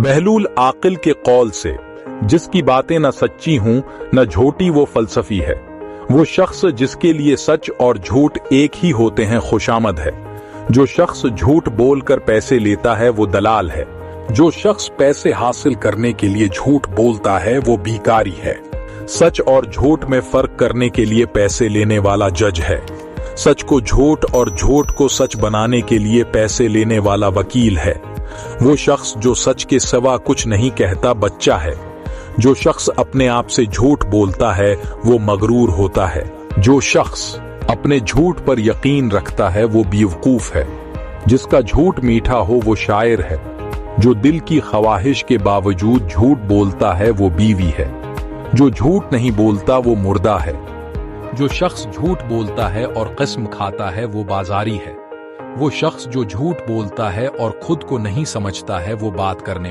बहलूल आकिल के कौल से, जिसकी बातें न सच्ची हूं न झूठी वो फलसफी है। वो शख्स जिसके लिए सच और झूठ एक ही होते हैं खुशामद है। जो शख्स झूठ बोलकर पैसे लेता है वो दलाल है। जो शख्स पैसे हासिल करने के लिए झूठ बोलता है वो भिखारी है। सच और झूठ में फर्क करने के लिए पैसे लेने वाला जज है। सच को झूठ और झूठ को सच बनाने के लिए पैसे लेने वाला वकील है। वो शख्स जो सच के सिवा कुछ नहीं कहता बच्चा है। जो शख्स अपने आप से झूठ बोलता है वो मगरूर होता है। जो शख्स अपने झूठ पर यकीन रखता है वो बेवकूफ है। जिसका झूठ मीठा हो वो शायर है। जो दिल की ख्वाहिश के बावजूद झूठ बोलता है वो बीवी है। जो झूठ नहीं बोलता वो मुर्दा है। जो शख्स झूठ बोलता है और किस्म खाता है वो बाजारी है। वो शख्स जो झूठ बोलता है और खुद को नहीं समझता है वो बात करने